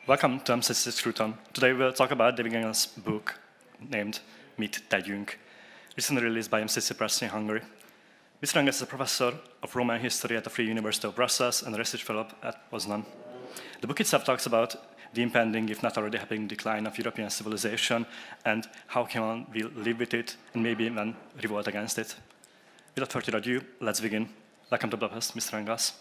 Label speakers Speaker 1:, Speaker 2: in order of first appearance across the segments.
Speaker 1: Welcome to MCC Press. Today we'll talk about David Engels' book named Mit, tegyünk, recently released by MCC Press in Hungary. Mr. Engels is a professor of Roman history at the Free University of Brussels and a research fellow at Poznan. The book itself talks about the impending, if not already happening, decline of European civilization and how can one live with it and maybe even revolt against it. Without further ado, let's begin. Welcome to Budapest, Mr. Engels.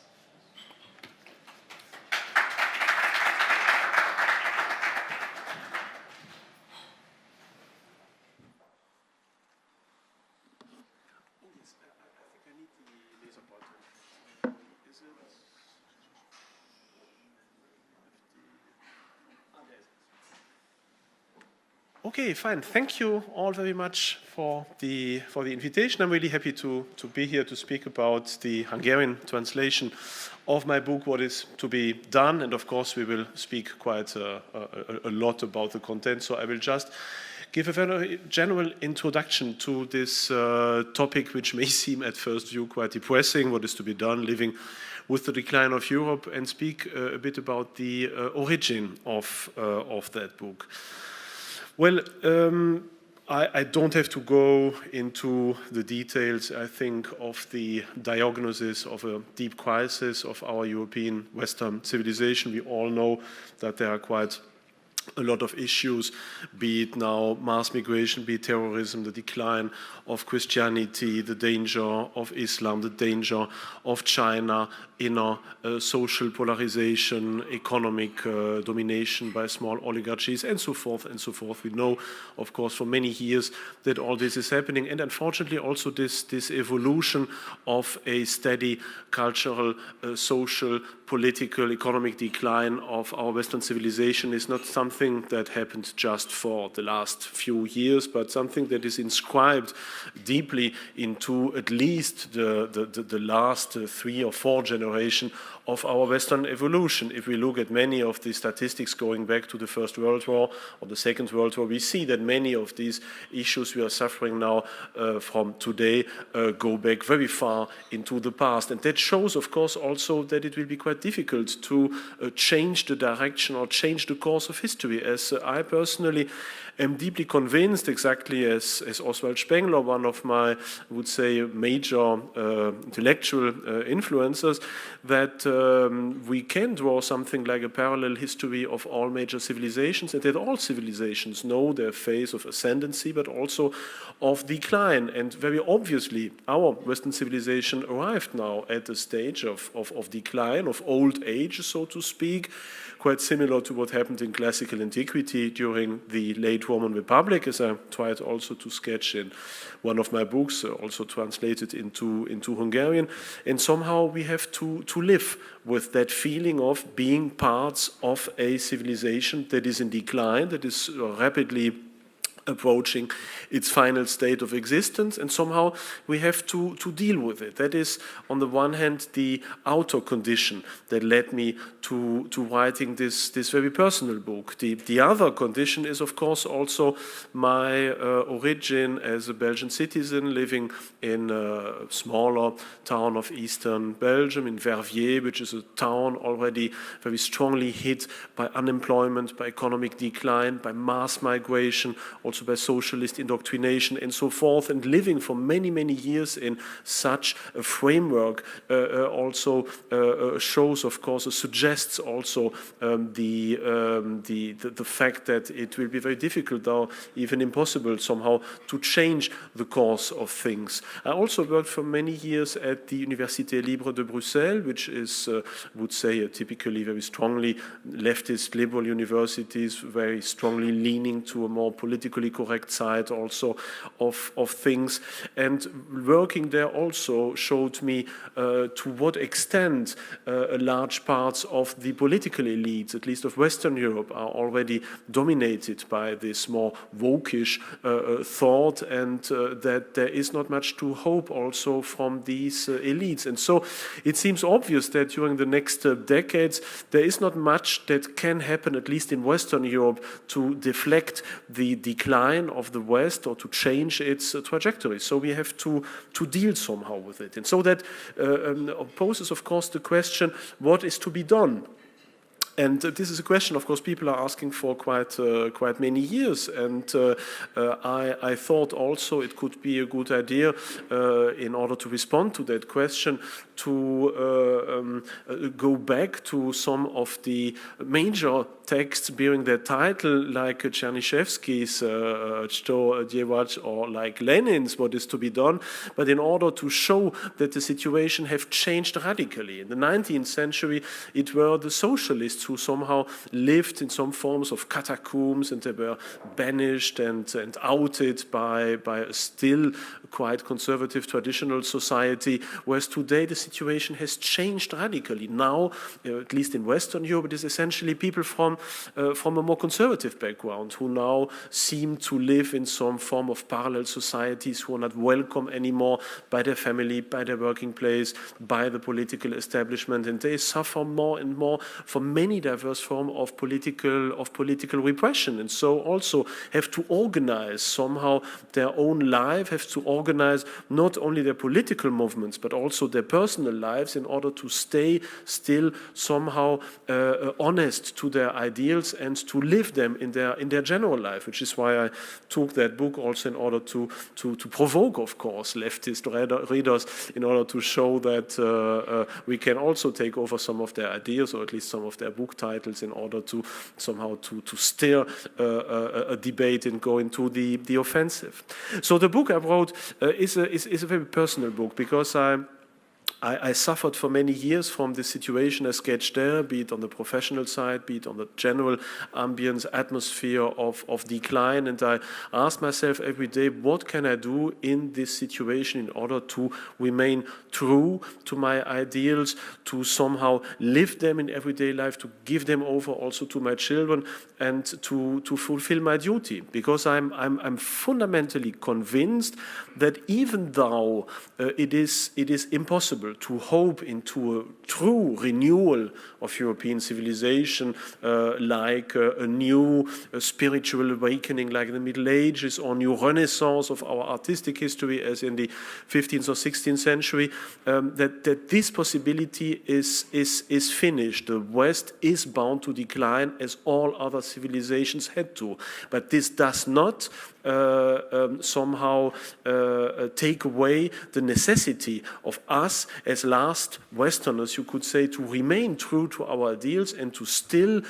Speaker 2: Okay, fine. Thank you all very much for the invitation. I'm really happy to be here to speak about the Hungarian translation of my book, What is to be done, and of course we will speak quite a lot about the content. So I will just give a very general introduction to this topic, which may seem at first view quite depressing. What is to be done, living with the decline of Europe, and speak a bit about the origin of that book. Well, I don't have to go into the details, I think, of the diagnosis of a deep crisis of our European Western civilization. We all know that there are quite a lot of issues, be it now mass migration, be it terrorism, the decline of Christianity, the danger of Islam, the danger of China, inner social polarization, economic domination by small oligarchies, and so forth and so forth. We know, of course, for many years that all this is happening, and unfortunately also this evolution of a steady cultural, social, political, economic decline of our Western civilization is not something that happened just for the last few years, but something that is inscribed deeply into at least the last 3 or 4 generations of our Western evolution. If we look at many of the statistics going back to the First World War or the Second World War, we see that many of these issues we are suffering now from today go back very far into the past. And that shows, of course, also that it will be quite difficult to change the direction or change the course of history, as I personally am deeply convinced, exactly as Oswald Spengler, one of my, I would say, major intellectual influencers, that we can draw something like a parallel history of all major civilizations, and that all civilizations know their phase of ascendancy, but also of decline. And very obviously, our Western civilization arrived now at a stage of decline, of old age, so to speak, quite similar to what happened in classical antiquity during the late Roman Republic, as I tried also to sketch in one of my books, also translated into Hungarian. And somehow we have to live with that feeling of being parts of a civilization that is in decline, that is rapidly approaching its final state of existence, and somehow we have to deal with it. That is, on the one hand, the outer condition that led me to writing this very personal book. The other condition is, of course, also my origin as a Belgian citizen living in a smaller town of eastern Belgium, in Verviers, which is a town already very strongly hit by unemployment, by economic decline, by mass migration, also by socialist indoctrination and so forth, and living for many, many years in such a framework also shows, of course, suggests also the fact that it will be very difficult or even impossible somehow to change the course of things. I also worked for many years at the Université Libre de Bruxelles, which is, would say, a typically very strongly leftist liberal universities, very strongly leaning to a more politically correct side also of things. And working there also showed me to what extent large parts of the political elites, at least of Western Europe, are already dominated by this more wokish thought, and that there is not much to hope also from these elites. And so it seems obvious that during the next decades there is not much that can happen, at least in Western Europe, to deflect the decline of the West or to change its trajectory. So we have to deal somehow with it. And so that poses, of course, the question, what is to be done? And this is a question, of course, people are asking for quite many years. And I thought also it could be a good idea, in order to respond to that question, to go back to some of the major texts bearing their title, like Chernyshevsky's Что делать, or like Lenin's What is to be done, but in order to show that the situation have changed radically. In the 19th century, it were the socialists who somehow lived in some forms of catacombs, and they were banished and outed by a still quite conservative traditional society, whereas today the situation has changed radically. Now, at least in Western Europe, it is essentially people from a more conservative background who now seem to live in some form of parallel societies, who are not welcome anymore by their family, by their working place, by the political establishment, and they suffer more and more from many diverse forms of political repression, and so also have to organize somehow their own life, have to organize not only their political movements but also their personal lives in order to stay still somehow honest to their ideals and to live them in their general life, which is why I took that book also in order to provoke, of course, leftist readers, in order to show that we can also take over some of their ideas, or at least some of their book titles, in order to somehow to steer a debate and go into the offensive. So the book I wrote is a very personal book, because I suffered for many years from the situation I sketched there, be it on the professional side, be it on the general ambience, atmosphere of decline. And I asked myself every day, what can I do in this situation in order to remain true to my ideals, to somehow live them in everyday life, to give them over also to my children, and to fulfill my duty. Because I'm fundamentally convinced that even though it is impossible to hope into a true renewal of European civilization, like a new spiritual awakening like in the Middle Ages, or new renaissance of our artistic history as in the 15th or 16th century, that this possibility is finished. The West is bound to decline, as all other civilizations had to. But this does not somehow take away the necessity of us as last Westerners, you could say, to remain true to our ideals and to still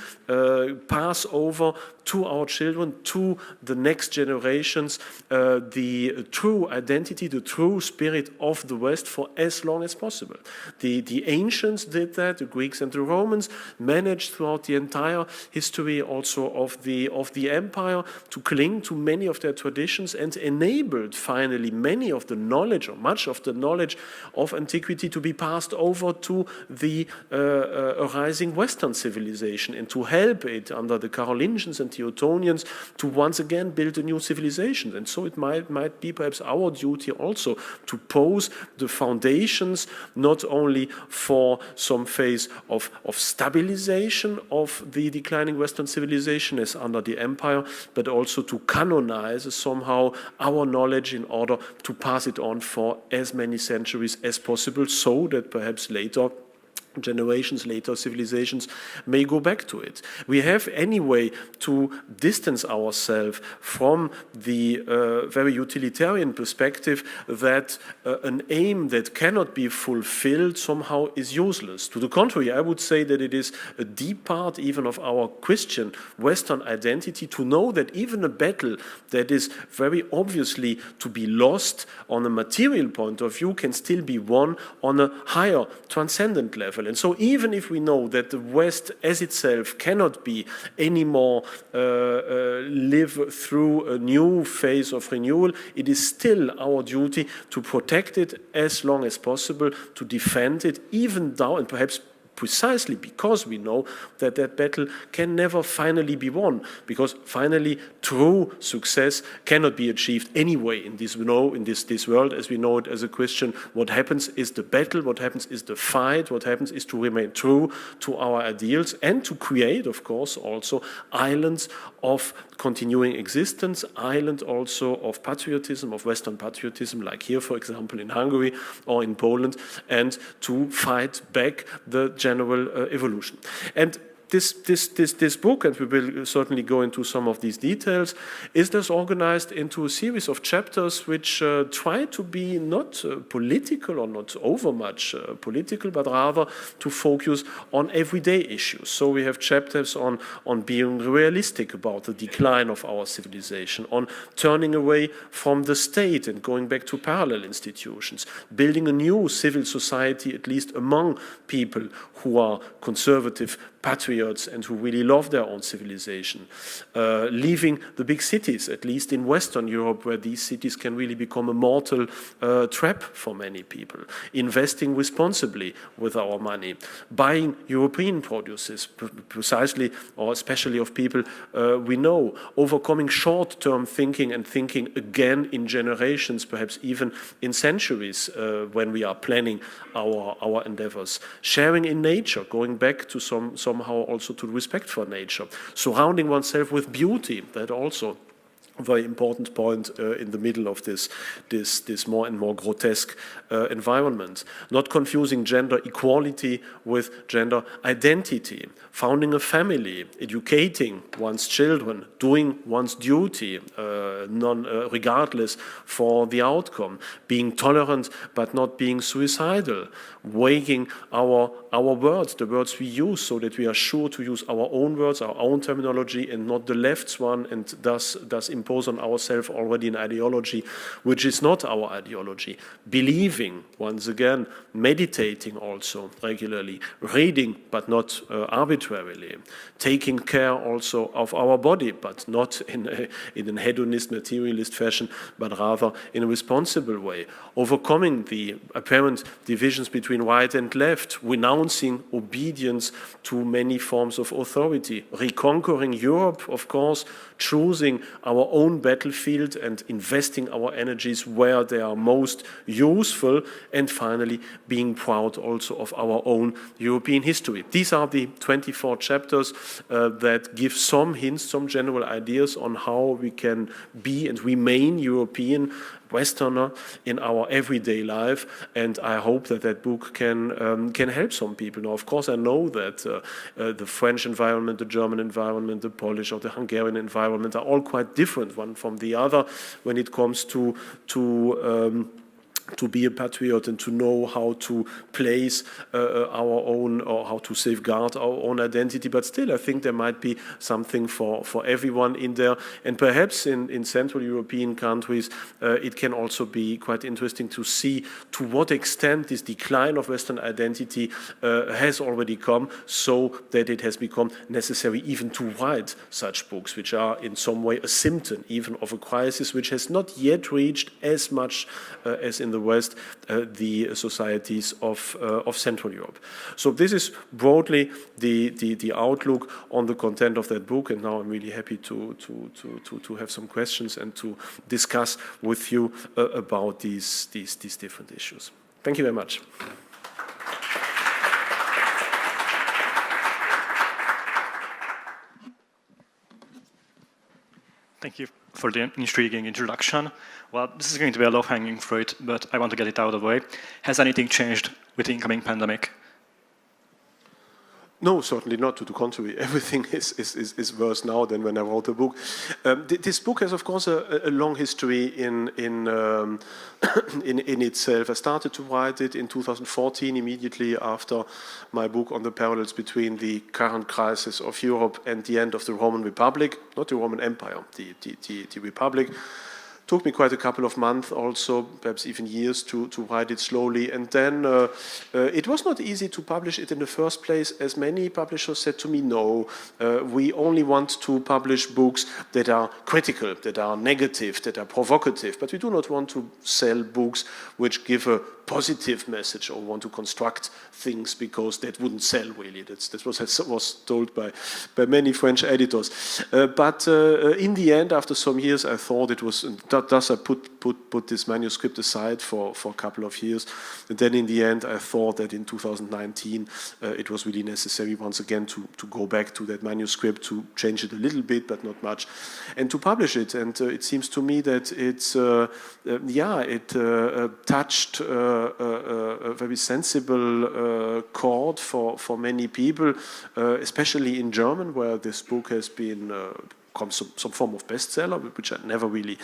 Speaker 2: pass over to our children, to the next generations, the true identity, the true spirit of the West for as long as possible. The ancients did that, the Greeks and the Romans managed throughout the entire history also of the empire to cling to many of their traditions, and enabled finally many of the knowledge, or much of the knowledge of antiquity, to be passed over to the arising Western civilization, and to help it under the Carolingians and the Teutonians to once again build a new civilization. And so it might be perhaps our duty also to pose the foundations not only for some phase of stabilization of the declining Western civilization as under the empire, but also to canonize somehow our knowledge in order to pass it on for as many centuries as possible, so that perhaps later generations later, civilizations may go back to it. We have anyway to distance ourselves from the very utilitarian perspective that an aim that cannot be fulfilled somehow is useless. To the contrary, I would say that it is a deep part even of our Christian Western identity to know that even a battle that is very obviously to be lost on a material point of view can still be won on a higher transcendent level. And so even if we know that the West as itself cannot be anymore live through a new phase of renewal, it is still our duty to protect it as long as possible, to defend it, even though, and perhaps precisely because we know that that battle can never finally be won, because finally true success cannot be achieved anyway in this world as we know it as a Christian. What happens is the battle, what happens is the fight, what happens is to remain true to our ideals and to create, of course, also islands of continuing existence, island also of patriotism, of Western patriotism, like here, for example, in Hungary or in Poland, and to fight back the general evolution. And this book, and we will certainly go into some of these details, is thus organized into a series of chapters which try to be not political or not overmuch political, but rather to focus on everyday issues. So we have chapters on being realistic about the decline of our civilization, on turning away from the state and going back to parallel institutions, building a new civil society, at least among people who are conservative patriots and who really love their own civilization, leaving the big cities, at least in Western Europe, where these cities can really become a mortal trap for many people, investing responsibly with our money, buying European produces, precisely or especially of people we know, overcoming short-term thinking and thinking again in generations, perhaps even in centuries, when we are planning our endeavors, sharing in nature, going back to somehow also to respect for nature, surrounding oneself with beauty, that also a very important point in the middle of this more and more grotesque environment. Not confusing gender equality with gender identity, founding a family, educating one's children, doing one's duty, regardless for the outcome, being tolerant but not being suicidal, weighing our words, the words we use, so that we are sure to use our own words, our own terminology, and not the left's one, and thus impose on ourselves already an ideology which is not our ideology. Believing, once again, meditating also regularly, reading but not arbitrarily, taking care also of our body, but not in an hedonist, materialist fashion, but rather in a responsible way, overcoming the apparent divisions between right and left, renouncing obedience to many forms of authority, reconquering Europe, of course, choosing our own battlefield and investing our energies where they are most useful, and finally being proud also of our own European history. These are the 24 chapters that give some hints, some general ideas on how we can be and remain European, Westerner in our everyday life, and I hope that book can help some people. Now, of course, I know that the French environment, the German environment, the Polish or the Hungarian environment are all quite different one from the other when it comes to be a patriot and to know how to place our own, or how to safeguard our own identity. But still, I think there might be something for everyone in there. And perhaps in Central European countries, it can also be quite interesting to see to what extent this decline of Western identity has already come, so that it has become necessary even to write such books, which are in some way a symptom even of a crisis which has not yet reached as much as in the West, the societies of Central Europe. So this is broadly the outlook on the content of that book, and now I'm really happy to have some questions and to discuss with you about these different issues. Thank you very much.
Speaker 1: Thank you for the intriguing introduction. Well, this is going to be a low-hanging fruit, but I want to get it out of the way. Has anything changed with the incoming pandemic?
Speaker 2: No, certainly not. To the contrary, everything is worse now than when I wrote the book. This book has, of course, a long history in itself. I started to write it in 2014, immediately after my book on the parallels between the current crisis of Europe and the end of the Roman Republic, not the Roman Empire, the Republic. Took me quite a couple of months also, perhaps even years, to write it slowly. And then it was not easy to publish it in the first place, as many publishers said to me, no, we only want to publish books that are critical, that are negative, that are provocative, but we do not want to sell books which give a positive message or want to construct things, because that wouldn't sell really. That's what was told by many French editors. But in the end, after some years, I thought it was, thus I put this manuscript aside for a couple of years. And then in the end, I thought that in 2019, it was really necessary once again to go back to that manuscript, to change it a little bit, but not much, and to publish it. And it seems to me that it's, it touched a very sensible chord for many people, especially in German, where this book has been some form of bestseller, which I never really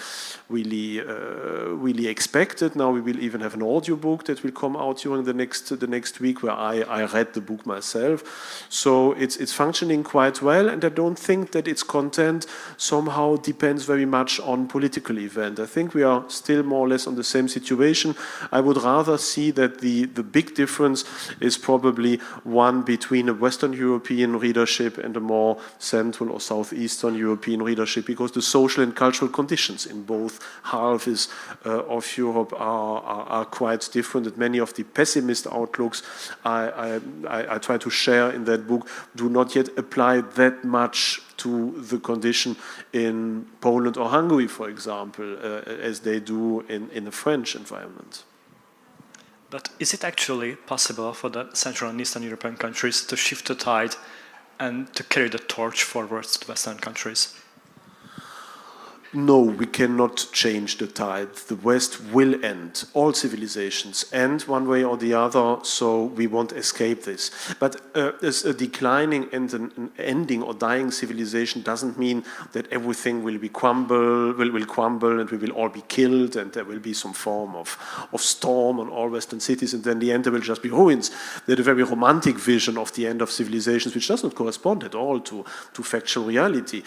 Speaker 2: expected. Now we will even have an audiobook that will come out during the next week, where I read the book myself. So it's functioning quite well, and I don't think that its content somehow depends very much on political event. I think we are still more or less on the same situation. I would rather see that the big difference is probably one between a Western European readership and a more Central or Southeastern European readership, because the social and cultural conditions in both halves of Europe are quite different. And many of the pessimist outlooks I try to share in that book do not yet apply that much to the condition in Poland or Hungary, for example, as they do in the French environment.
Speaker 1: But is it actually possible for the Central and Eastern European countries to shift the tide and to carry the torch forwards to Western countries?
Speaker 2: No, we cannot change the tide. The West will end. All civilizations end one way or the other, so we won't escape this. But as a declining and an ending or dying civilization doesn't mean that everything will crumble and we will all be killed and there will be some form of storm on all Western cities, and then the end there will just be ruins. They're a very romantic vision of the end of civilizations, which does not correspond at all to factual reality.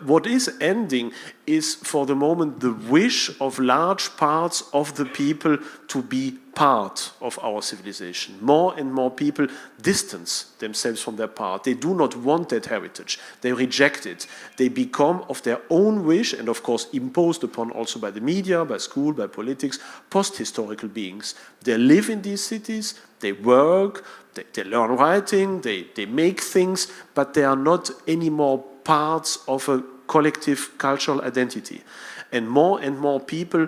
Speaker 2: What is ending is for the moment the wish of large parts of the people to be part of our civilization. More and more people distance themselves from their part. They do not want that heritage. They reject it. They become, of their own wish, and of course imposed upon also by the media, by school, by politics, post-historical beings. They live in these cities, they work, they learn writing, they make things, but they are not anymore parts of a collective cultural identity. And more people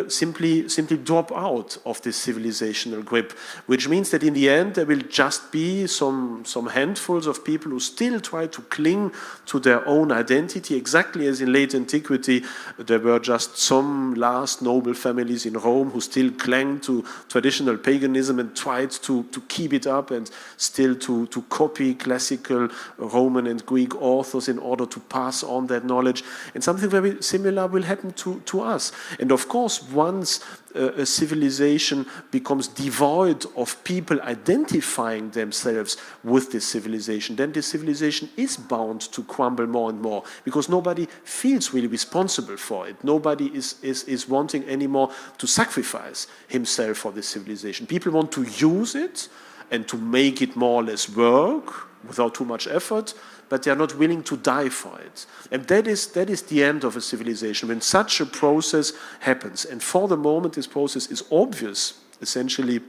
Speaker 2: simply drop out of this civilizational grip, which means that in the end there will just be some handfuls of people who still try to cling to their own identity, exactly as in late antiquity there were just some last noble families in Rome who still clung to traditional paganism and tried to keep it up and still to copy classical Roman and Greek authors in order to pass on that knowledge. And something very similar will happen to us. And of course, once a civilization becomes devoid of people identifying themselves with this civilization, then this civilization is bound to crumble more and more, because nobody feels really responsible for it. Nobody is wanting anymore to sacrifice himself for this civilization. People want to use it and to make it more or less work without too much effort, but they are not willing to die for it. And that is the end of a civilization, when such a process happens. And for the moment, this process is obvious, essentially,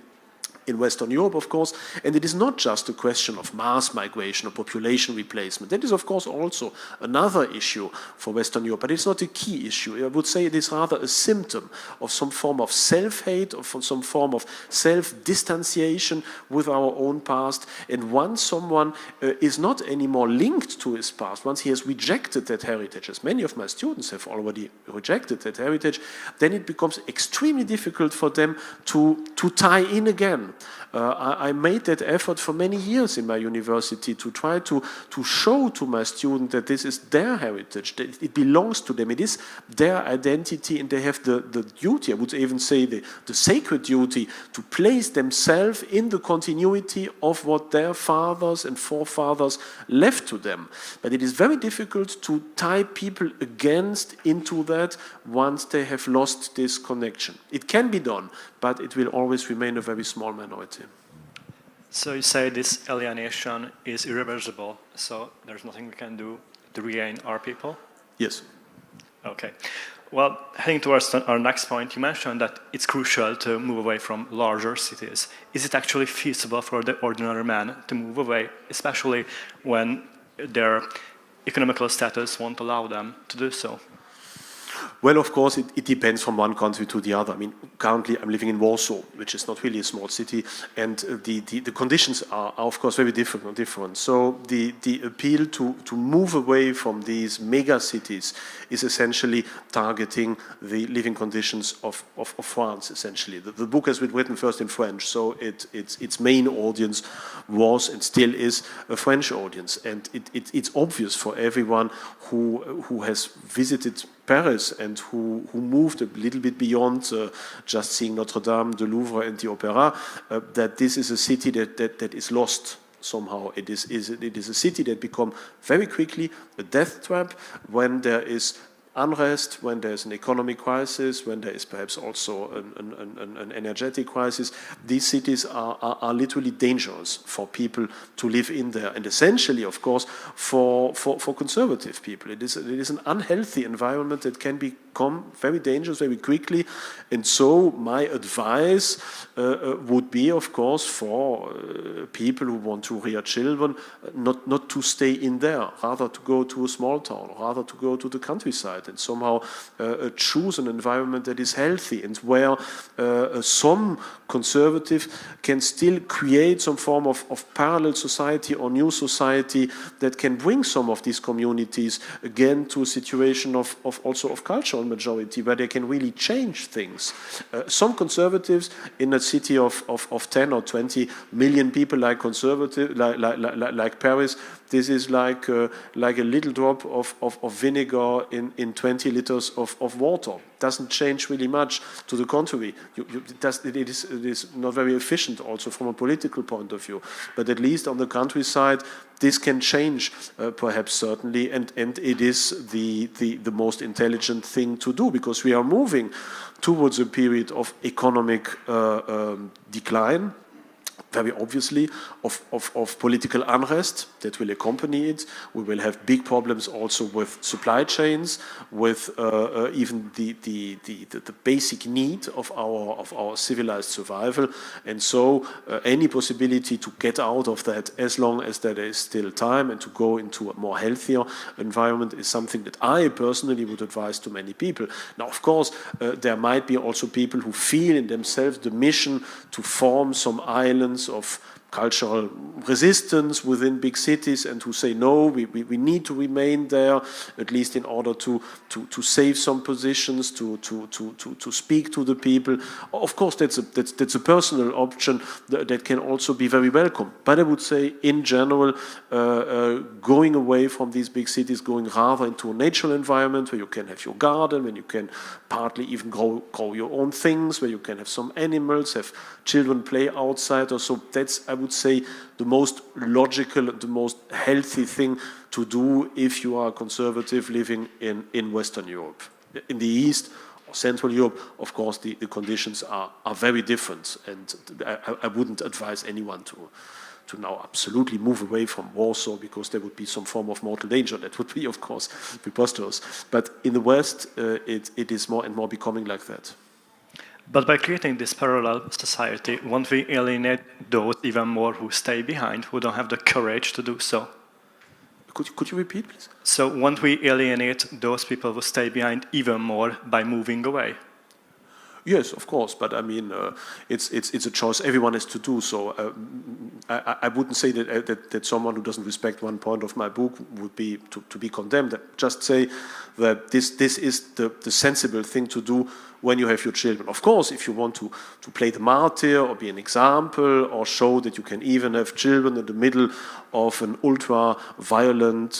Speaker 2: in Western Europe, of course, and it is not just a question of mass migration or population replacement. That is, of course, also another issue for Western Europe, but it's not a key issue. I would say it is rather a symptom of some form of self-hate, or some form of self-distanciation with our own past. And once someone is not anymore linked to his past, once he has rejected that heritage, as many of my students have already rejected that heritage, then it becomes extremely difficult for them to tie in again. I made that effort for many years in my university to try to show to my students that this is their heritage, that it belongs to them, it is their identity, and they have the duty, I would even say the sacred duty, to place themselves in the continuity of what their fathers and forefathers left to them. But it is very difficult to tie people into that once they have lost this connection. It can be done, but it will always remain a very small minority.
Speaker 1: So you say this alienation is irreversible, so there's nothing we can do to regain our people?
Speaker 2: Yes.
Speaker 1: Okay. Well, heading towards our next point, you mentioned that it's crucial to move away from larger cities. Is it actually feasible for the ordinary man to move away, especially when their economical status won't allow them to do so?
Speaker 2: Well, of course, it depends from one country to the other. I mean, currently I'm living in Warsaw, which is not really a small city, and the conditions are of course very different. So the appeal to move away from these mega cities is essentially targeting the living conditions of France, essentially. The book has been written first in French, so its main audience was and still is a French audience, and it's obvious for everyone who has visited Paris and who moved a little bit beyond just seeing Notre Dame, the Louvre, and the Opera, that this is a city that is lost somehow. It is a city that becomes very quickly a death trap when there is unrest, when there's an economic crisis, when there is perhaps also an energetic crisis. These cities are literally dangerous for people to live in there, and essentially, of course, for conservative people. It is an unhealthy environment that can become very dangerous very quickly, and so my advice would be, of course, for people who want to rear children, not to stay in there, rather to go to a small town, rather to go to the countryside, and somehow choose an environment that is healthy and where some conservative can still create some form of parallel society or new society that can bring some of these communities again to a situation of cultural majority where they can really change things. Some conservatives in a city of 10 or 20 million people like Paris, this is like a little drop of vinegar in 20 liters of water. Doesn't change really much. To the contrary, it is not very efficient also from a political point of view. But at least on the countryside, this can change, perhaps certainly, and it is the most intelligent thing to do, because we are moving towards a period of economic decline, very obviously, of political unrest that will accompany it. We will have big problems also with supply chains, with even the basic need of our civilized survival. And so any possibility to get out of that, as long as there is still time, and to go into a more healthier environment, is something that I personally would advise to many people. Now, of course, there might be also people who feel in themselves the mission to form some islands of cultural resistance within big cities, and who say no, we need to remain there, at least in order to save some positions, to speak to the people. Of course, that's a personal option that can also be very welcome. But I would say, in general, going away from these big cities, going rather into a natural environment where you can have your garden, when you can partly even grow your own things, where you can have some animals, have children play outside, or so. That's, I would say, the most logical, the most healthy thing to do if you are a conservative living in Western Europe. In the East or Central Europe, of course, the conditions are very different, and I wouldn't advise anyone to now absolutely move away from Warsaw, because there would be some form of mortal danger. That would be, of course, preposterous. But in the West, it is more and more becoming like that.
Speaker 1: But by creating this parallel society, won't we alienate those even more who stay behind, who don't have the courage to do so?
Speaker 2: Could you repeat, please?
Speaker 1: So won't we alienate those people who stay behind even more by moving away?
Speaker 2: Yes, of course, but I mean, it's a choice everyone has to do. So I wouldn't say that someone who doesn't respect one point of my book would be to be condemned. Just say that this is the sensible thing to do when you have your children. Of course, if you want to play the martyr or be an example, or show that you can even have children in the middle of an ultra-violent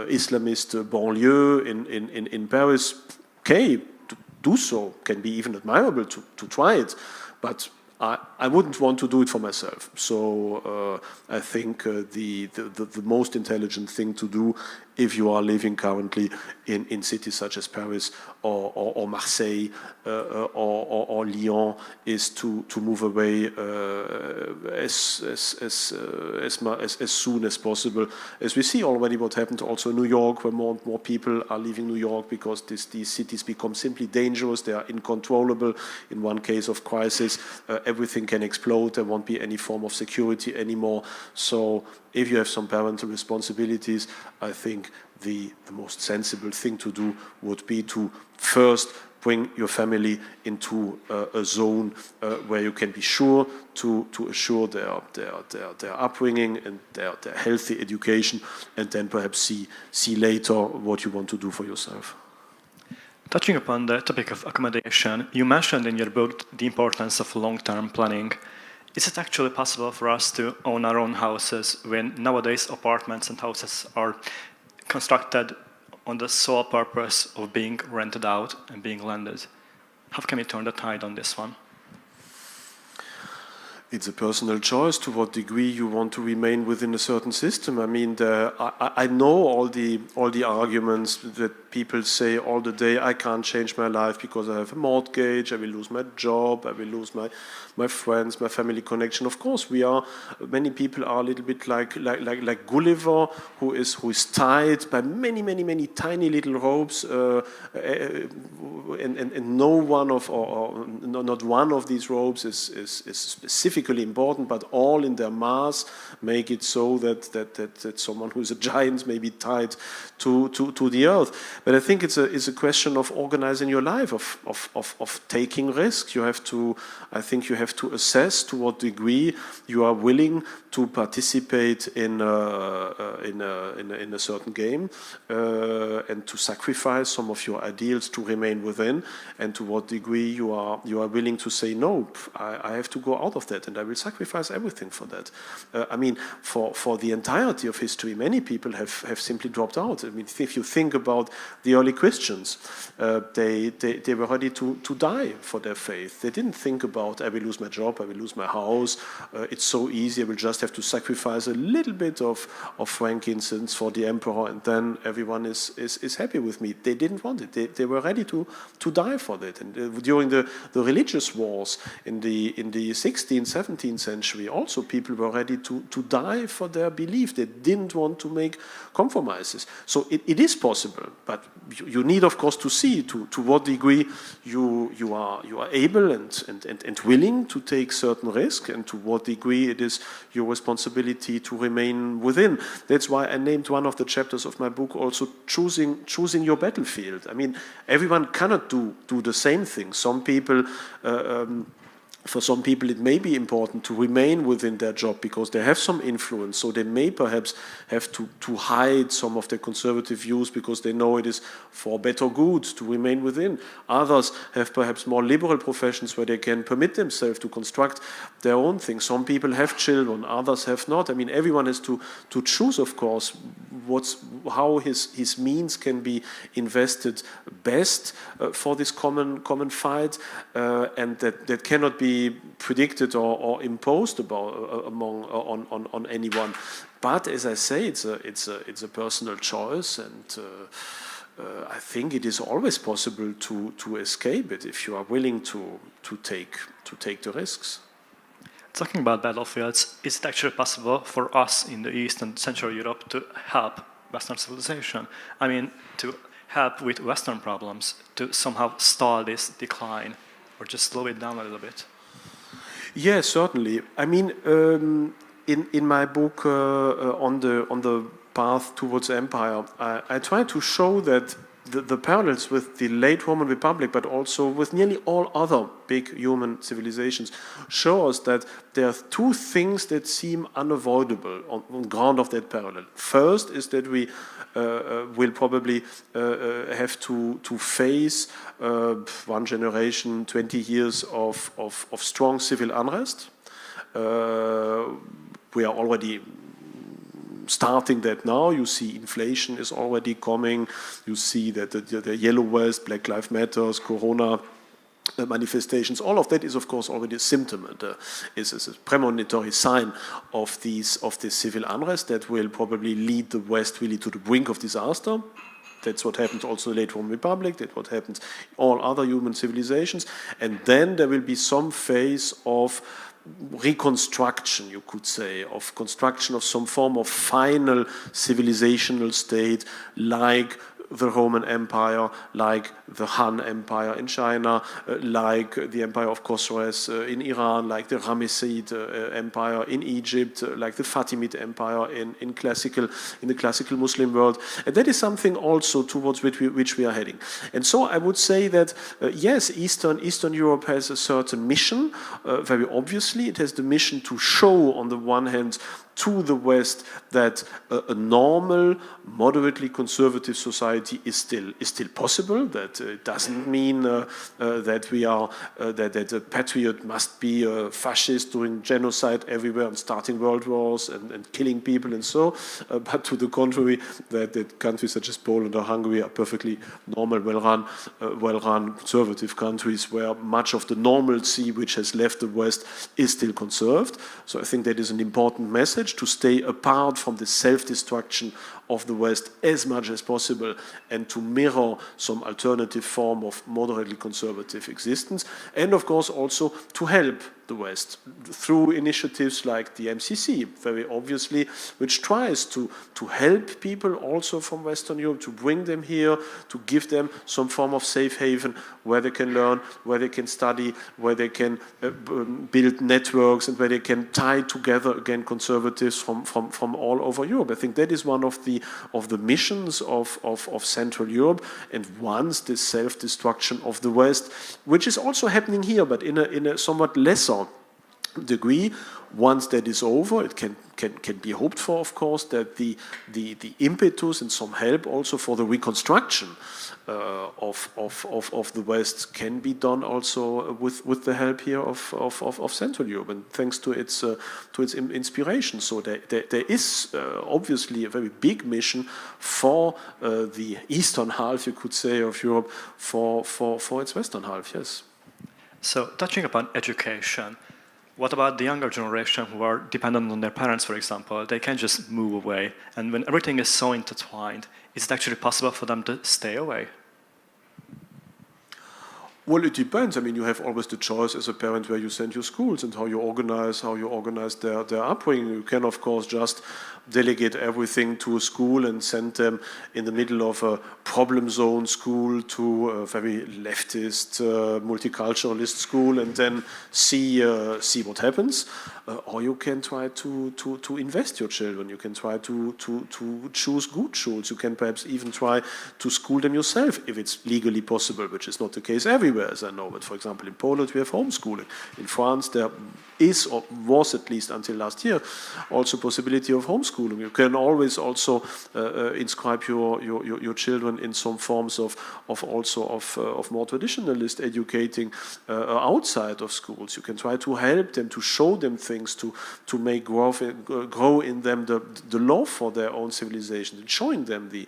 Speaker 2: Islamist banlieue in Paris, okay, do so, can be even admirable to try it, but I wouldn't want to do it for myself. So I think the most intelligent thing to do, if you are living currently in cities such as Paris or Marseille or Lyon, is to move away as soon as possible. As we see already what happened also in New York, where more and more people are leaving New York because these cities become simply dangerous. They are uncontrollable in one case of crisis. everything can explode, there won't be any form of security anymore. So if you have some parental responsibilities, I think the most sensible thing to do would be to first bring your family into a zone where you can be sure to assure their upbringing and their healthy education, and then perhaps see later what you want to do for yourself.
Speaker 1: Touching upon the topic of accommodation, you mentioned in your book the importance of long-term planning. Is it actually possible for us to own our own houses when nowadays apartments and houses are constructed on the sole purpose of being rented out and being lended? How can we turn the tide on this one?
Speaker 2: It's a personal choice to what degree you want to remain within a certain system. I mean, I know all the arguments that people say all the day. I can't change my life because I have a mortgage. I will lose my job. I will lose my friends, my family connection. Of course, many people are a little bit like Gulliver, who is tied by many tiny little ropes, and no one of or not one of these ropes is specifically important, but all in their mass make it so that someone who is a giant may be tied to the earth. But I think it's a question of organizing your life, of taking risks. I think you have to assess to what degree you are willing to participate in a certain game, and to sacrifice some of your ideals to remain within, and to what degree you are willing to say no. I have to go out of that, and I will sacrifice everything for that. I mean, for the entirety of history, many people have simply dropped out. I mean, if you think about the early Christians, they were ready to die for their faith. They didn't think about, I will lose my job, I will lose my house, it's so easy, I will just have to sacrifice a little bit of frankincense for the emperor, and then everyone is happy with me. They didn't want it. They were ready to die for that. And during the religious wars in the 16th, 17th century, also people were ready to die for their belief. They didn't want to make compromises. So it is possible, but you need, of course, to see to what degree you are able and willing to take certain risk, and to what degree it is your responsibility to remain within. That's why I named one of the chapters of my book also choosing your battlefield. I mean, everyone cannot do the same thing. For some people, it may be important to remain within their job because they have some influence, so they may perhaps have to hide some of their conservative views because they know it is for better good to remain within. Others have perhaps more liberal professions where they can permit themselves to construct their own things. Some people have children, others have not. I mean, everyone has to choose, of course, how his means can be invested best for this common fight, and that cannot be predicted or imposed on anyone. But as I say, it's a personal choice, and I think it is always possible to escape it if you are willing to take the risks.
Speaker 1: Talking about battlefields, is it actually possible for us in the East and Central Europe to help Western civilization? I mean, to help with Western problems, to somehow stall this decline, or just slow it down a little bit?
Speaker 2: Yes, certainly. I mean, in my book on the path towards empire, I try to show that the parallels with the late Roman Republic, but also with nearly all other big human civilizations, show us that there are two things that seem unavoidable on ground of that parallel. First is that we will probably have to face one generation, 20 years of strong civil unrest. We are already starting that now. You see inflation is already coming. You see that the Yellow Vest, Black Lives Matter, Corona manifestations, all of that is, of course, already a symptom and is a premonitory sign of this civil unrest that will probably lead the West really to the brink of disaster. That's what happened also in the late Roman Republic. That's what happened in all other human civilizations. And then there will be some phase of reconstruction, you could say, of construction of some form of final civilizational state, like the Roman Empire, like the Han Empire in China, like the Empire of Khosroes in Iran, like the Ramessid Empire in Egypt, like the Fatimid Empire in the classical Muslim world. And that is something also towards which we are heading. And so I would say that, yes, Eastern Europe has a certain mission. Very obviously, it has the mission to show, on the one hand, to the West that a normal, moderately conservative society is still possible. That it doesn't mean that we are that a patriot must be a fascist doing genocide everywhere and starting world wars and killing people and so. But to the contrary, that countries such as Poland or Hungary are perfectly normal, well-run conservative countries where much of the normalcy which has left the West is still conserved. So I think that is an important message, to stay apart from the self-destruction of the West as much as possible and to mirror some alternative form of moderately conservative existence, and of course also to help the West through initiatives like the MCC, very obviously, which tries to help people also from Western Europe, to bring them here, to give them some form of safe haven where they can learn, where they can study, where they can build networks, and where they can tie together again conservatives from all over Europe. I think that is one of the missions of Central Europe, and once this self-destruction of the West, which is also happening here, but in a somewhat lesser degree. Once that is over, it can be hoped for, of course, that the impetus and some help also for the reconstruction of the West can be done also with the help here of Central Europe, and thanks to its inspiration. So there is obviously a very big mission for the eastern half, you could say, of Europe, for its western half. Yes.
Speaker 1: So touching upon education, what about the younger generation who are dependent on their parents, for example? They can't just move away. And when everything is so intertwined, is it actually possible for them to stay away?
Speaker 2: Well, it depends. I mean, you have always the choice as a parent where you send your schools and how you organize their upbringing. You can, of course, just delegate everything to a school and send them in the middle of a problem zone school to a very leftist, multiculturalist school, and then see what happens. Or you can try to invest your children. You can try to choose good schools. You can perhaps even try to school them yourself if it's legally possible, which is not the case everywhere, as I know. But for example, in Poland we have homeschooling. In France there is, or was at least until last year, also possibility of homeschooling. You can always also inscribe your children in some forms of more traditionalist educating outside of schools. You can try to help them, to show them things, to make grow in them the love for their own civilization, and showing them the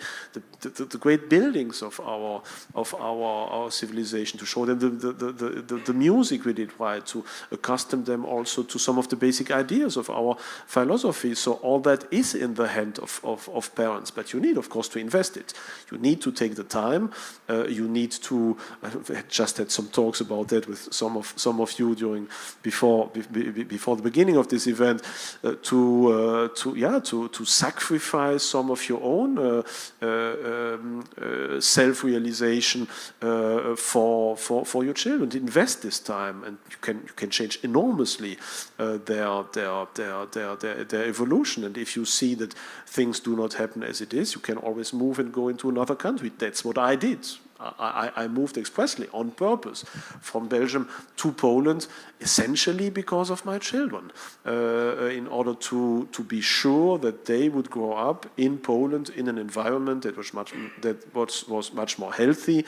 Speaker 2: great buildings of our civilization, to show them the music we did right, to accustom them also to some of the basic ideas of our philosophy. So all that is in the hand of parents, but you need, of course, to invest it. You need to take the time. You need to. I just had some talks about that with some of you before the beginning of this event. To sacrifice some of your own self-realization for your children. To invest this time, and you can change enormously their evolution. And if you see that things do not happen as it is, you can always move and go into another country. That's what I did. I moved expressly on purpose from Belgium to Poland, essentially because of my children, in order to be sure that they would grow up in Poland in an environment that was much more healthy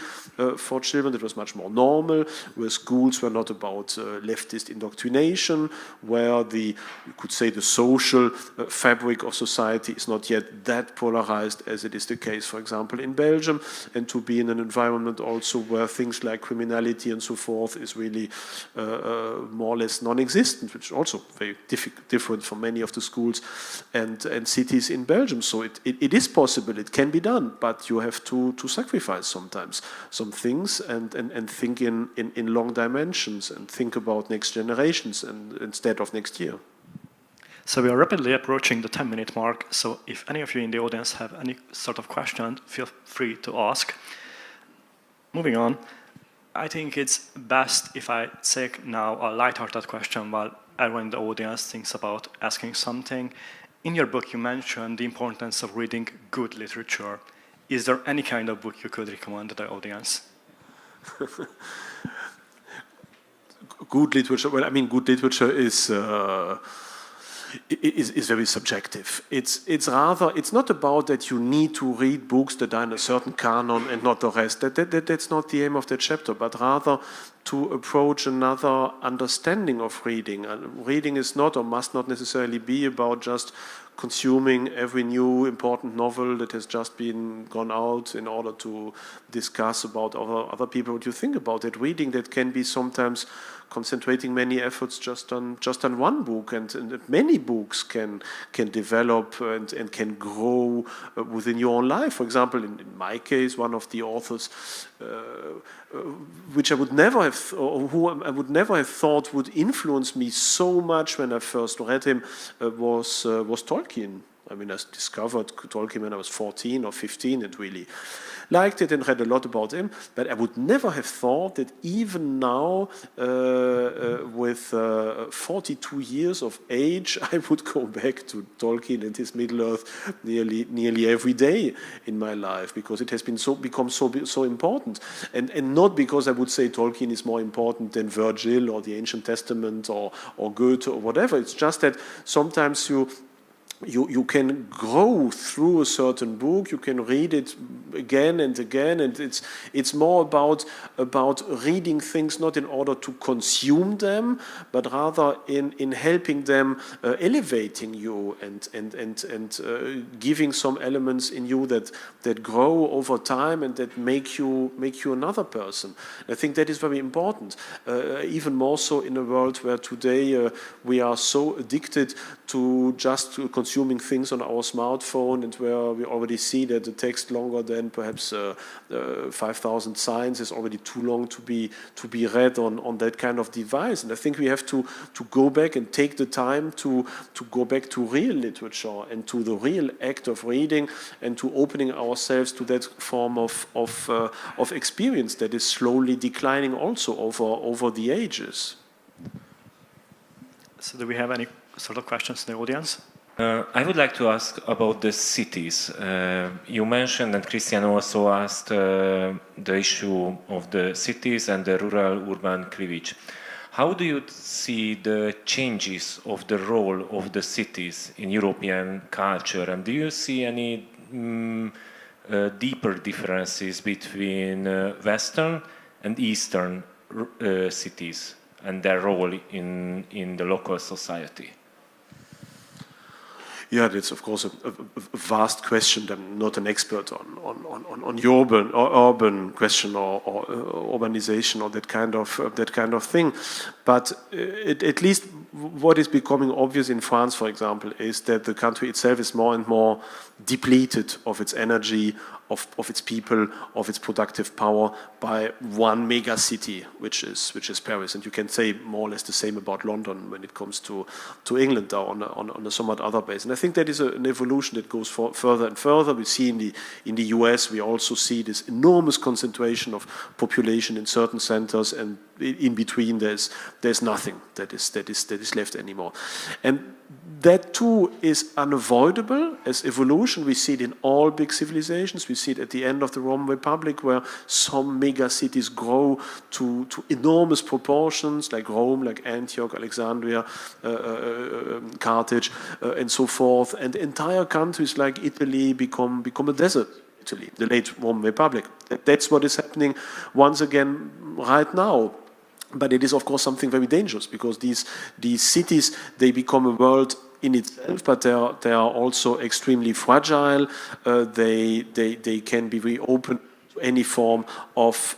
Speaker 2: for children, that was much more normal, where schools were not about leftist indoctrination, where you could say the social fabric of society is not yet that polarized as it is the case, for example, in Belgium, and to be in an environment also where things like criminality and so forth is really more or less non-existent, which is also very different from many of the schools and cities in Belgium. So it is possible, it can be done, but you have to sacrifice sometimes some things and think in long dimensions and think about next generations and instead of next year.
Speaker 1: So we are rapidly approaching the 10-minute mark, so if any of you in the audience have any sort of question, feel free to ask. Moving on, I think it's best if I take now a light-hearted question while everyone in the audience thinks about asking something. In your book, you mentioned the importance of reading good literature. Is there any kind of book you could recommend to the audience?
Speaker 2: Good literature. Well, I mean, good literature is very subjective. It's not about that you need to read books that are in a certain canon and not the rest. That's not the aim of that chapter, but rather to approach another understanding of reading. And reading is not or must not necessarily be about just consuming every new important novel that has just been gone out in order to discuss about other people what you think about it. Reading that can be sometimes concentrating many efforts just on one book, and many books can develop and can grow within your own life. For example, in my case, one of the authors which I would never have, or who I would never have thought would influence me so much when I first read him was Tolkien. I mean, I discovered Tolkien when I was 14 or 15 and really liked it and read a lot about him. But I would never have thought that even now, with 42 years of age, I would go back to Tolkien and his Middle-earth nearly every day in my life, because it has become so important. And not because I would say Tolkien is more important than Virgil or the Ancient Testament or Goethe or whatever. It's just that sometimes you can go through a certain book, you can read it again and again, and it's more about reading things not in order to consume them, but rather in helping them, elevating you and giving some elements in you that grow over time and that make you another person. I think that is very important, even more so in a world where today we are so addicted to just consuming things on our smartphone, and where we already see that the text longer than perhaps 5,000 signs is already too long to be read on that kind of device. And I think we have to go back and take the time to go back to real literature and to the real act of reading, and to opening ourselves to that form of experience that is slowly declining also over the ages.
Speaker 1: So do we have any sort of questions in the audience?
Speaker 3: I would like to ask about the cities. You mentioned, and Christian also asked, the issue of the cities and the rural-urban cleavage. How do you see the changes of the role of the cities in European culture? And do you see any deeper differences between Western and Eastern cities and their role in the local society?
Speaker 2: Yeah, that's of course a vast question. I'm not an expert on the urban question or urbanization or that kind of thing. But at least what is becoming obvious in France, for example, is that the country itself is more and more depleted of its energy, of its people, of its productive power by one mega city, which is Paris. And you can say more or less the same about London when it comes to England on a somewhat other base. And I think that is an evolution that goes further and further. We see in the US, we also see this enormous concentration of population in certain centers, and in between there's nothing that is left anymore. And that too is unavoidable as evolution. We see it in all big civilizations. We see it at the end of the Roman Republic, where some mega cities grow to enormous proportions, like Rome, like Antioch, Alexandria, Carthage, and so forth. And entire countries like Italy become a desert. Italy, the late Roman Republic. That's what is happening once again right now. But it is, of course, something very dangerous, because these cities, they become a world in itself, but they are also extremely fragile. They can be very open to any form of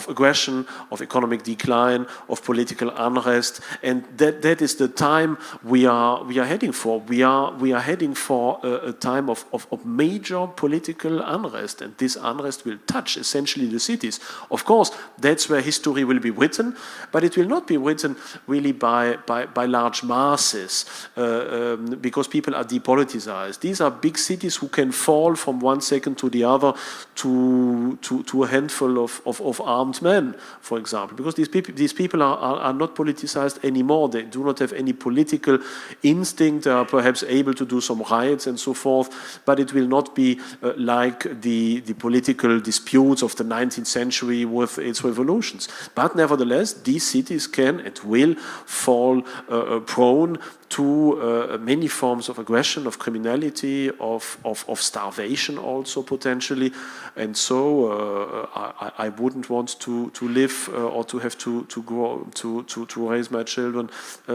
Speaker 2: aggression, of economic decline, of political unrest, and that is the time we are heading for. We are heading for a time of major political unrest, and this unrest will touch essentially the cities. Of course, that's where history will be written, but it will not be written really by large masses because people are depoliticized. These are big cities who can fall from one second to the other to a handful of armed men, for example, because these people are not politicized anymore. They do not have any political instinct. They are perhaps able to do some riots and so forth, but it will not be like the political disputes of the 19th century with its revolutions. But nevertheless, these cities can and will fall prone to many forms of aggression, of criminality, of starvation also potentially, and so I wouldn't want to live or to have to grow to raise my children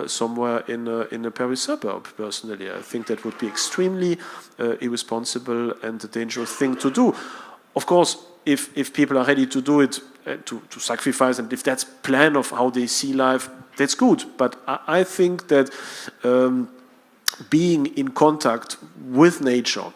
Speaker 2: somewhere in a Paris suburb. Personally, I think that would be extremely irresponsible and a dangerous thing to do. Of course, if people are ready to do it, to sacrifice, and if that's plan of how they see life, that's good. But I think that being in contact with nature,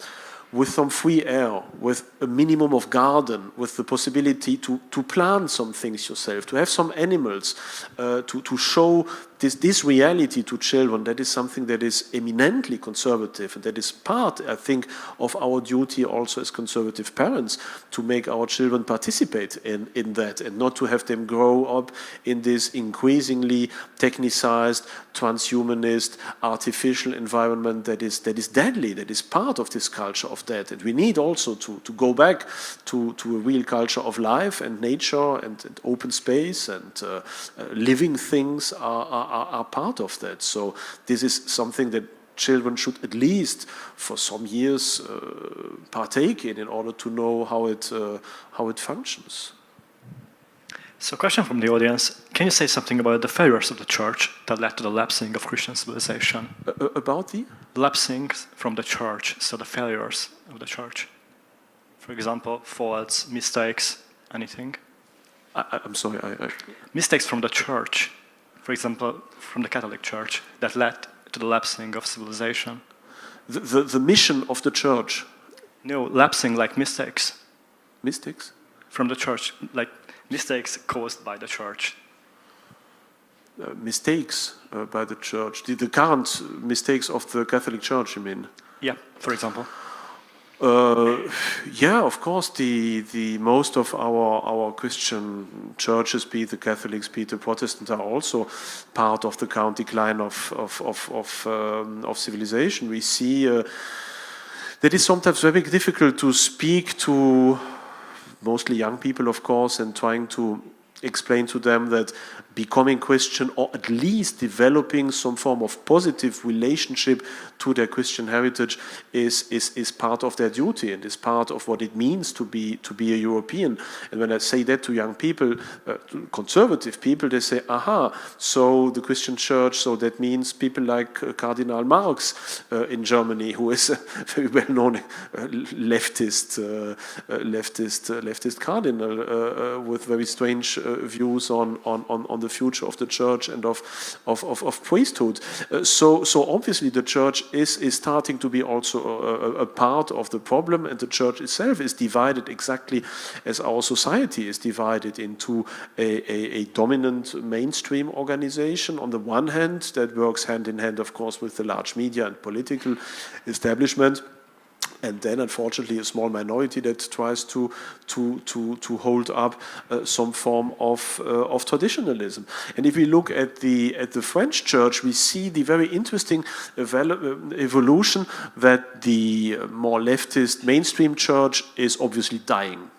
Speaker 2: with some free air, with a minimum of garden, with the possibility to plant some things yourself, to have some animals, to show this reality to children, that is something that is eminently conservative, and that is part, I think, of our duty also as conservative parents, to make our children participate in that, and not to have them grow up in this increasingly technicized, transhumanist, artificial environment that is deadly, that is part of this culture of death. And we need also to go back to a real culture of life and nature and open space, and living things are part of that. So this is something that children should at least for some years partake in order to know how it functions.
Speaker 1: So, question from the audience: can you say something about the failures of the church that led to the lapsing of Christian civilization?
Speaker 2: About the
Speaker 1: lapsing from the church, so the failures of the church. For example, faults, mistakes, anything.
Speaker 2: I'm sorry.
Speaker 1: Mistakes from the church, for example, from the Catholic Church, that led to the lapsing of civilization.
Speaker 2: The mission of the church.
Speaker 1: No, lapsing like mistakes.
Speaker 2: Mistakes?
Speaker 1: From the church, like mistakes caused by the church.
Speaker 2: Mistakes by the church. The current mistakes of the Catholic Church, you mean?
Speaker 1: Yeah, for example.
Speaker 2: Yeah, of course, the most of our Christian churches, be it the Catholics, be it the Protestants, are also part of the current decline of civilization. We see that it's sometimes very difficult to speak to mostly young people, of course, and trying to explain to them that becoming Christian, or at least developing some form of positive relationship to their Christian heritage, is part of their duty and is part of what it means to be a European. And when I say that to young people, conservative people, they say, aha, so the Christian church, so that means people like Cardinal Marx in Germany, who is a very well-known leftist cardinal with very strange views on the future of the church and of priesthood. So obviously the church is starting to be also a part of the problem, and the church itself is divided exactly as our society is divided into a dominant mainstream organization on the one hand that works hand in hand, of course, with the large media and political establishment, and then, unfortunately, a small minority that tries to hold up some form of traditionalism. And if we look at the French church, we see the very interesting evolution that the more leftist mainstream church is obviously dying.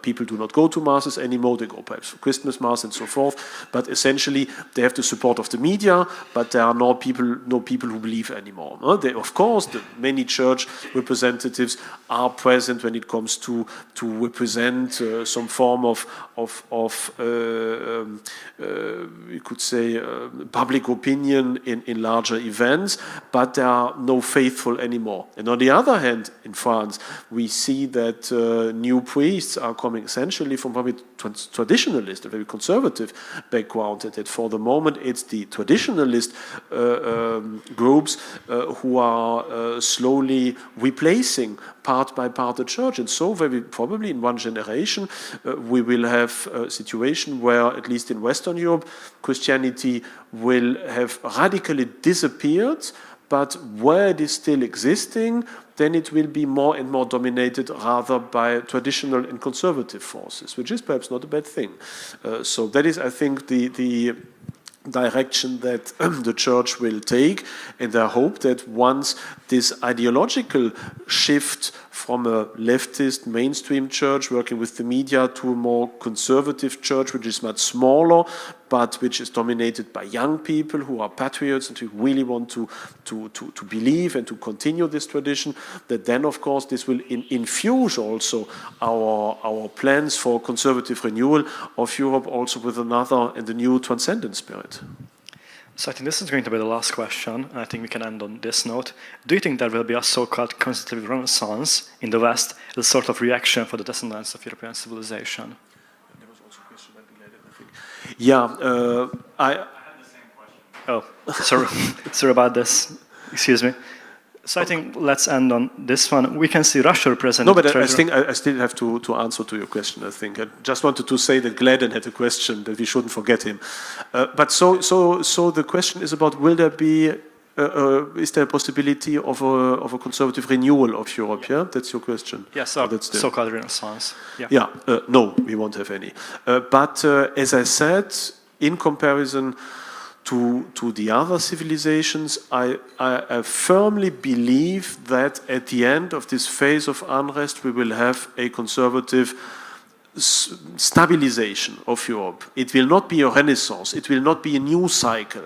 Speaker 2: People do not go to masses anymore. They go perhaps for Christmas mass and so forth. But essentially, they have the support of the media. But there are no people who believe anymore. Of course, the many church representatives are present when it comes to represent some form of we could say public opinion in larger events. But there are no faithful anymore. And on the other hand, in France, we see that new priests are coming essentially from very traditionalist, a very conservative background, and that for the moment it's the traditionalist groups who are slowly replacing part by part the church. And so very probably in one generation we will have a situation where, at least in Western Europe, Christianity will have radically disappeared, but where it is still existing, then it will be more and more dominated rather by traditional and conservative forces, which is perhaps not a bad thing. So that is, I think, the direction that the church will take, and I hope that once this ideological shift from a leftist mainstream church working with the media to a more conservative church, which is much smaller, but which is dominated by young people who are patriots and who really want to believe and to continue this tradition, that then, of course, this will infuse also our plans for conservative renewal of Europe also with another and a new transcendent spirit.
Speaker 1: So I think this is going to be the last question, and I think we can end on this note. Do you think there will be a so-called conservative renaissance in the West as a sort of reaction for the descendants of European civilization?
Speaker 2: There was also a question about England, I think. Yeah, I had the same question.
Speaker 1: Oh, sorry, sorry about this. Excuse me. So I think let's end on this one. We can see Russia represented.
Speaker 2: No, but I think I still have to answer to your question. I think I just wanted to say that Gladden had a question that we shouldn't forget him. But so the question is about: will there be? Is there a possibility of a conservative renewal of Europe? Yeah, that's your question.
Speaker 1: Yes, so-called renaissance. Yeah.
Speaker 2: Yeah. No, we won't have any. But as I said, in comparison to the other civilizations, I firmly believe that at the end of this phase of unrest, we will have a conservative stabilization of Europe. It will not be a renaissance. It will not be a new cycle.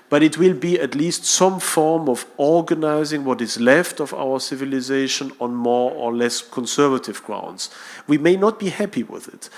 Speaker 2: But it will be at least some form of organizing what is left of our civilization on more or less conservative grounds. We may not be happy with it,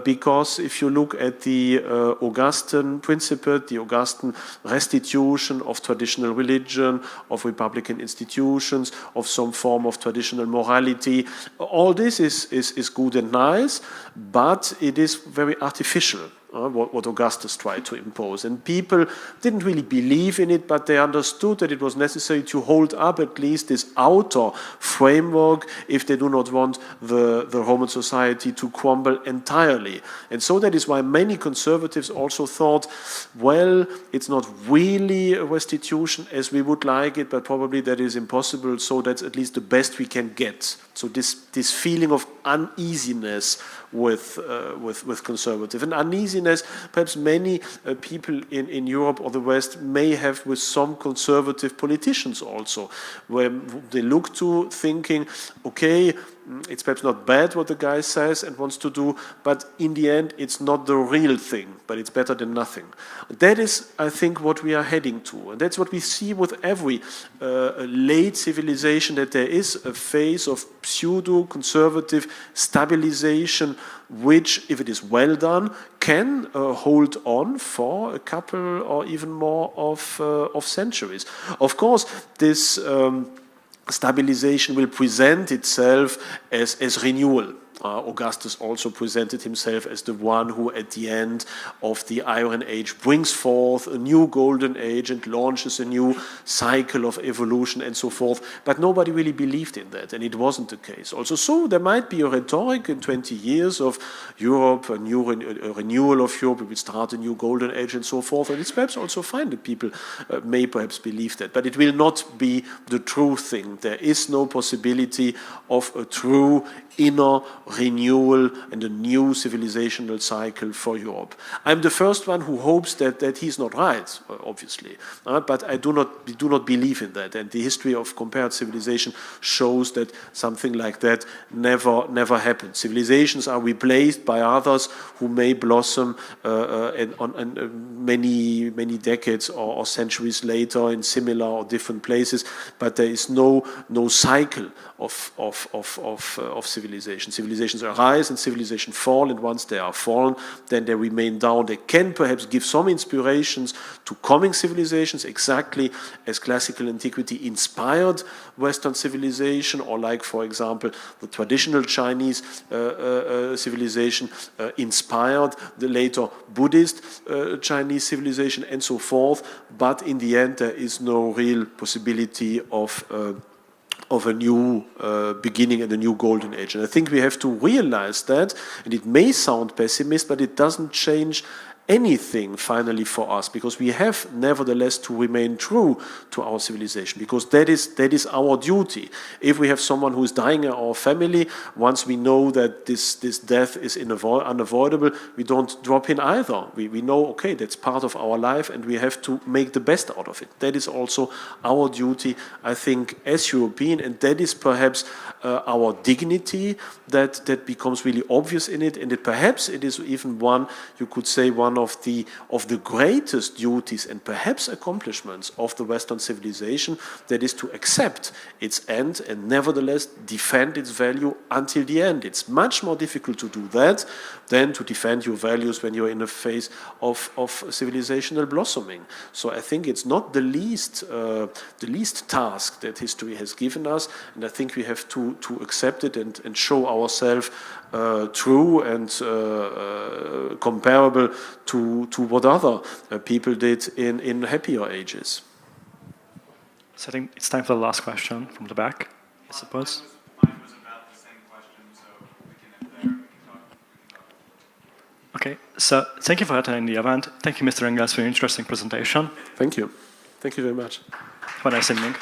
Speaker 2: because if you look at the Augustan Principate, the Augustan restitution of traditional religion, of republican institutions, of some form of traditional morality, all this is good and nice, but it is very artificial. What Augustus tried to impose. And people didn't really believe in it, but they understood that it was necessary to hold up at least this outer framework if they do not want the Roman society to crumble entirely. And so that is why many conservatives also thought, well, it's not really a restitution as we would like it, but probably that is impossible, so that's at least the best we can get. So this feeling of uneasiness with conservative. And uneasiness, perhaps many people in Europe or the West may have with some conservative politicians also, where they look to thinking, okay, it's perhaps not bad what the guy says and wants to do, but in the end it's not the real thing, but it's better than nothing. That is, I think, what we are heading to. And that's what we see with every late civilization, that there is a phase of pseudo-conservative stabilization, which, if it is well done, can hold on for a couple or even more of centuries. Of course, this stabilization will present itself as renewal. Augustus also presented himself as the one who, at the end of the Iron Age, brings forth a new golden age and launches a new cycle of evolution and so forth. But nobody really believed in that, and it wasn't the case. Also, so there might be a rhetoric in 20 years of Europe, a renewal of Europe, we will start a new golden age and so forth, and it's perhaps also fine that people may perhaps believe that. But it will not be the true thing. There is no possibility of a true inner renewal and a new civilizational cycle for Europe. I'm the first one who hopes that he's not right, obviously, but I do not believe in that. And the history of compared civilization shows that something like that never happened. Civilizations are replaced by others who may blossom many decades or centuries later in similar or different places, but there is no cycle of civilization. Civilizations arise and civilizations fall, and once they are fallen, then they remain down. They can perhaps give some inspirations to coming civilizations, exactly as classical antiquity inspired Western civilization, or like, for example, the traditional Chinese civilization inspired the later Buddhist Chinese civilization, and so forth. But in the end, there is no real possibility of a new beginning and a new golden age. And I think we have to realize that, and it may sound pessimist, but it doesn't change anything finally for us, because we have nevertheless to remain true to our civilization, because that is our duty. If we have someone who is dying in our family, once we know that this death is unavoidable, we don't drop in either. We know, okay, that's part of our life, and we have to make the best out of it. That is also our duty, I think, as European, and that is perhaps our dignity that becomes really obvious in it, and perhaps it is even one, you could say, one of the greatest duties and perhaps accomplishments of the Western civilization, that is to accept its end and nevertheless defend its value until the end. It's much more difficult to do that than to defend your values when you're in a phase of civilizational blossoming. So I think it's not the least task that history has given us, and I think we have to accept it and show ourselves true and comparable to what other people did in happier ages.
Speaker 1: So I think it's time for the last question from the back, I suppose.
Speaker 4: Mine was about the same question, so we can talk.
Speaker 1: Okay, so thank you for attending the event. Thank you, Mr. Engels, for your interesting presentation.
Speaker 2: Thank you. Thank you very much.
Speaker 1: Have a nice evening.